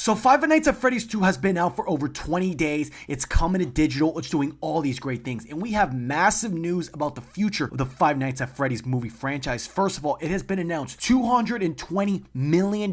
So Five Nights at Freddy's 2 has been out for over 20 days. It's coming to digital. It's doing all these great things. And we have massive news about the future of the Five Nights at Freddy's movie franchise. First of all, it has been announced $220 million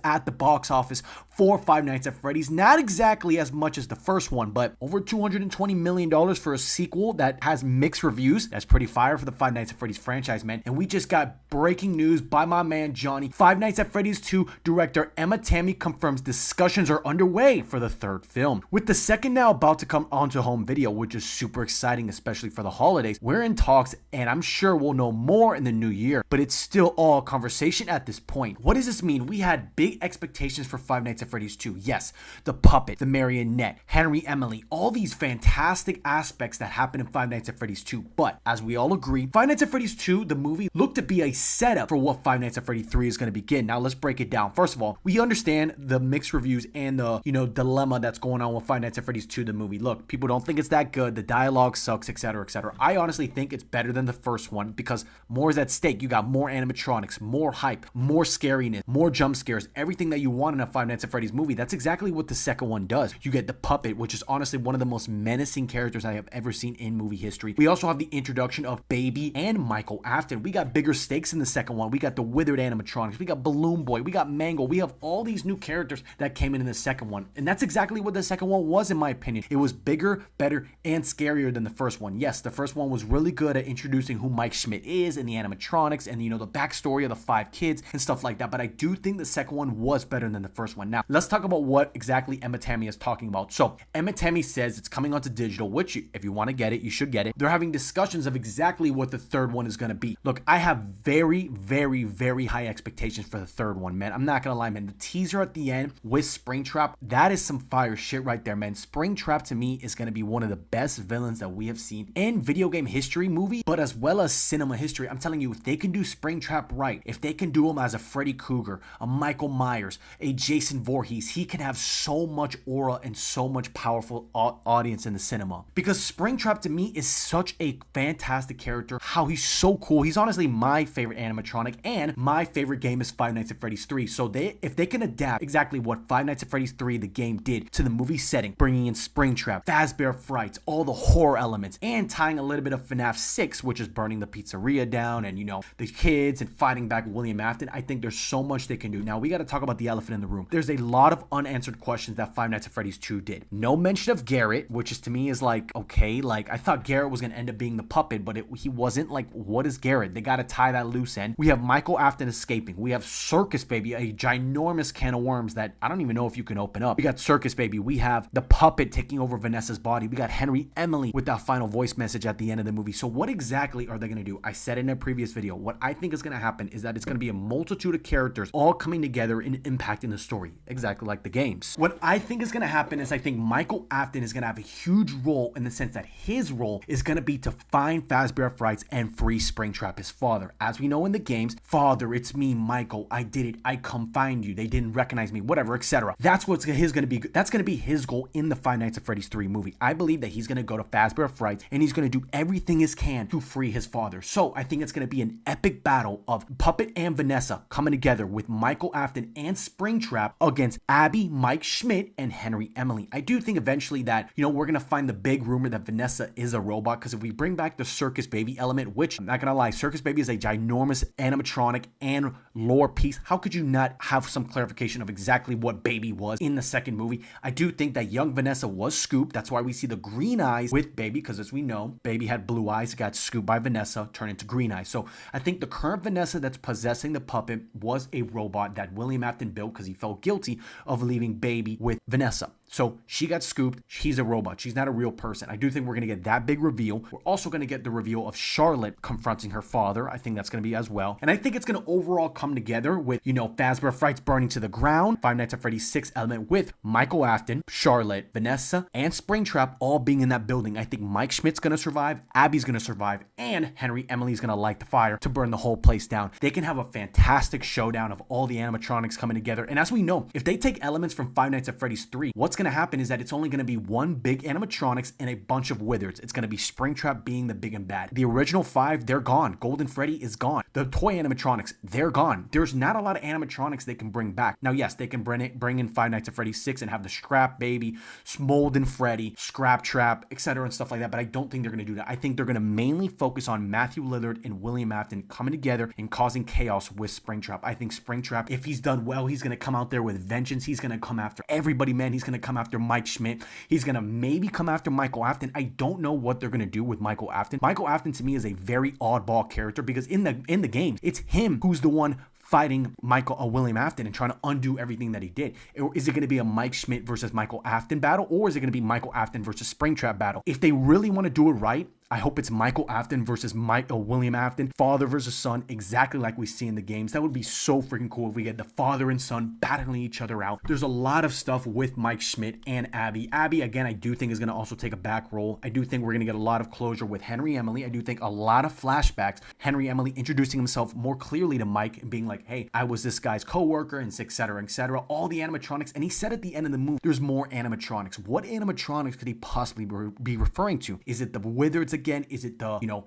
at the box office for Five Nights at Freddy's. Not exactly as much as the first one, but over $220 million for a sequel that has mixed reviews. That's pretty fire for the Five Nights at Freddy's franchise, man. And we just got breaking news by my man Johnny. Five Nights at Freddy's 2 director Emma Tammy confirms discussions are underway for the third film. With the second now about to come onto home video, which is super exciting, especially for the holidays. We're in talks, and I'm sure we'll know more in the new year, but it's still all conversation at this point. What does this mean? We had big expectations for Five Nights at Freddy's 2. Yes, the puppet, the marionette, Henry Emily, all these fantastic aspects that happen in Five Nights at Freddy's 2. But as we all agree, Five Nights at Freddy's 2, the movie, looked to be a setup for what Five Nights at Freddy's 3 is going to begin. Now let's break it down. First of all, we understand the mixed reviews and the, dilemma that's going on with Five Nights at Freddy's 2, the movie. Look, people don't think it's that good. The dialogue sucks, etc., etc. I honestly think it's better than the first one because more is at stake. You got more animatronics, more hype, more scariness, more jump scares, everything that you want in a Five Nights at Freddy's movie. That's exactly what the second one does. You get the puppet, which is honestly one of the most menacing characters I have ever seen in movie history. We also have the introduction of Baby and Michael Afton. We got bigger stakes in the second one. We got the withered animatronics. We got Balloon Boy. We got Mango. We have all these new characters that came in the second one. And that's exactly what the second one was, in my opinion. It was bigger, better, and scarier than the first one. Yes, the first one was really good at introducing who Mike Schmidt is and the animatronics and, the backstory of the 5 kids and stuff like that. But I do think the second one was better than the first one. Now, let's talk about what exactly Emma Tammy is talking about. So, Emma Tammy says it's coming onto digital, which, if you want to get it, you should get it. They're having discussions of exactly what the third one is going to be. Look, I have very, very, very high expectations for the third one, man. I'm not going to lie, man. The teaser at the end with Springtrap, that is some fire shit right there, man. Springtrap, to me, is going to be one of the best villains that we have seen in video game history movie, but as well as cinema history. I'm telling you, if they can do Springtrap right, if they can do him as a Freddy Krueger, a Michael Myers, a Jason Voorhees, he can have so much aura and so much powerful audience in the cinema. Because Springtrap, to me, is such a fantastic character. How he's so cool. He's honestly my favorite animatronic, and my favorite game is Five Nights at Freddy's 3. So if they can adapt exactly what Five Nights at Freddy's 3, the game, did to the movie setting, bringing in Springtrap, Fazbear Frights, all the horror elements, and tying a little bit of Fnaf 6, which is burning the pizzeria down and, the kids and fighting back William Afton, I think there's so much they can do. Now, we got to talk about the elephant in the room. There's a lot of unanswered questions that Five Nights at Freddy's 2 did. No mention of Garrett, which is, to me, is like, okay, like, I thought Garrett was going to end up being the puppet, but he wasn't. Like, what is Garrett? They got to tie that loose end. We have Michael Afton escaping. We have Circus Baby, a ginormous can of worms that I don't even know if you can open up. We got Circus Baby. We have the puppet taking over Vanessa's body. We got Henry Emily with that final voice message at the end of the movie. So what exactly are they going to do? I said in a previous video, what I think is going to happen is that it's going to be a multitude of characters all coming together and impacting the story, exactly like the games. What I think is going to happen is I think Michael Afton is going to have a huge role in the sense that his role is going to be to find Fazbear Frights and free Springtrap, his father. As we know in the games, father, it's me, Michael. I did it. I come find you. They didn't recognize me, whatever, etc. That's what's going to be. That's going to be his goal in the Five Nights at Freddy's 3 movie. I believe that he's going to go to Fazbear Frights and he's going to do everything he can to free his father. So I think it's going to be an epic battle of Puppet and Vanessa coming together with Michael Afton and Springtrap against Abby, Mike Schmidt, and Henry Emily. I do think eventually that, we're going to find the big rumor that Vanessa is a robot, because if we bring back the Circus Baby element, which I'm not going to lie, Circus Baby is a ginormous animatronic and lore piece. How could you not have some clarification of exactly what Baby was in the second movie? I do think that young Vanessa was scooped. That's why we see the green eyes with Baby, because as we know, Baby had blue eyes, got scooped by Vanessa, turned into green eyes. So I think the current Vanessa that's possessing the puppet was a robot that William Afton built because he felt guilty of leaving Baby with Vanessa. So she got scooped. She's a robot. She's not a real person. I do think we're going to get that big reveal. We're also going to get the reveal of Charlotte confronting her father. I think that's going to be as well. And I think it's going to overall come together with, Fazbear Frights burning to the ground, Five Nights at Freddy's 6 element with Michael Afton, Charlotte, Vanessa, and Springtrap all being in that building. I think Mike Schmidt's going to survive, Abby's going to survive, and Henry Emily's going to light the fire to burn the whole place down. They can have a fantastic showdown of all the animatronics coming together. And as we know, if they take elements from Five Nights at Freddy's 3, what's what's going to happen is that it's only going to be one big animatronics and a bunch of wizards. It's going to be Springtrap being the big and bad. The original 5, they're gone. Golden Freddy is gone. The toy animatronics, they're gone. There's not a lot of animatronics they can bring back. Now, yes, they can bring in Five Nights at Freddy's 6 and have the Scrap Baby, Smolden Freddy, Scrap Trap, etc. and stuff like that, but I don't think they're going to do that. I think they're going to mainly focus on Matthew Lillard and William Afton coming together and causing chaos with Springtrap. I think Springtrap, if he's done well, he's going to come out there with vengeance. He's going to come after everybody, man. He's going to come after Mike Schmidt. He's going to maybe come after Michael Afton. I don't know what they're going to do with Michael Afton. Michael Afton to me is a very oddball character because in the game, it's him who's the one fighting William Afton and trying to undo everything that he did. Or is it going to be a Mike Schmidt versus Michael Afton battle, or is it going to be Michael Afton versus Springtrap battle? If they really want to do it right, I hope it's Michael Afton versus William Afton, father versus son, exactly like we see in the games. That would be so freaking cool if we get the father and son battling each other out. There's a lot of stuff with Mike Schmidt and Abby. Abby, again, I do think is going to also take a back role. I do think we're going to get a lot of closure with Henry Emily. I do think a lot of flashbacks. Henry Emily introducing himself more clearly to Mike and being like, hey, I was this guy's co-worker and et cetera, et cetera. All the animatronics. And he said at the end of the movie, there's more animatronics. What animatronics could he possibly be referring to? Is it the wizards again? Is it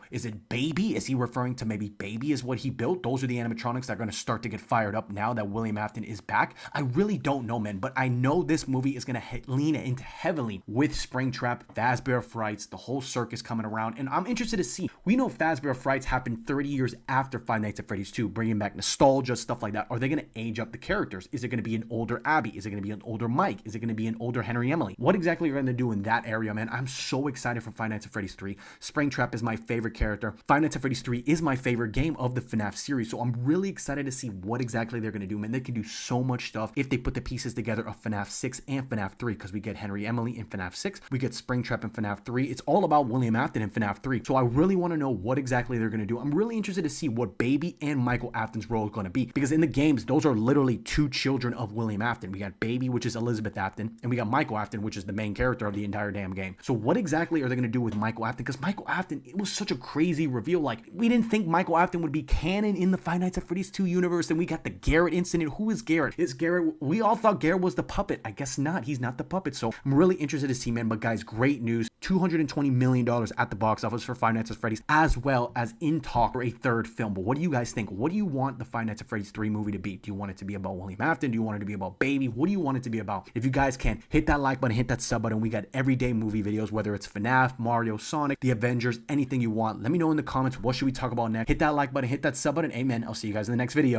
is it Baby? Is he referring to maybe Baby is what he built? Those are the animatronics that are going to start to get fired up now that William Afton is back. I really don't know, man, but I know this movie is going to lean into heavily with Springtrap, Fazbear Frights, the whole circus coming around, and I'm interested to see. We know Fazbear Frights happened 30 years after Five Nights at Freddy's 2, bringing back nostalgia, stuff like that. Are they going to age up the characters? Is it going to be an older Abby? Is it going to be an older Mike? Is it going to be an older Henry Emily? What exactly are they going to do in that area, man? I'm so excited for Five Nights at Freddy's 3. Springtrap is my favorite character. Five Nights at Freddy's 3 is my favorite game of the Fnaf series, so I'm really excited to see what exactly they're going to do, man. They can do so much stuff if they put the pieces together of Fnaf 6 and Fnaf 3, because we get Henry Emily in Fnaf 6, we get Springtrap in Fnaf 3. It's all about William Afton in Fnaf 3, so I really want to know what exactly they're going to do. I'm really interested to see what Baby and Michael Afton's role is going to be, because in the games, those are literally two children of William Afton. We got Baby, which is Elizabeth Afton, and we got Michael Afton, which is the main character of the entire damn game. So what exactly are they going to do with Michael Afton? Because Michael Afton, it was such a crazy reveal. Like, we didn't think Michael Afton would be canon in the Five Nights at Freddy's 2 universe, and we got the Garrett incident. Who is Garrett? Is Garrett, we all thought Garrett was the puppet. I guess not. He's not the puppet. So I'm really interested to see, man. But guys, great news. $220 million at the box office for Five Nights at Freddy's, as well as in talk for a third film. But what do you guys think? What do you want the Five Nights at Freddy's 3 movie to be? Do you want it to be about William Afton? Do you want it to be about Baby? What do you want it to be about? If you guys can, hit that like button, hit that sub button. We got everyday movie videos, whether it's FNAF, Mario, Sonic, The Avengers, anything you want. Let me know in the comments, what should we talk about next? Hit that like button, hit that sub button. Amen. I'll see you guys in the next video.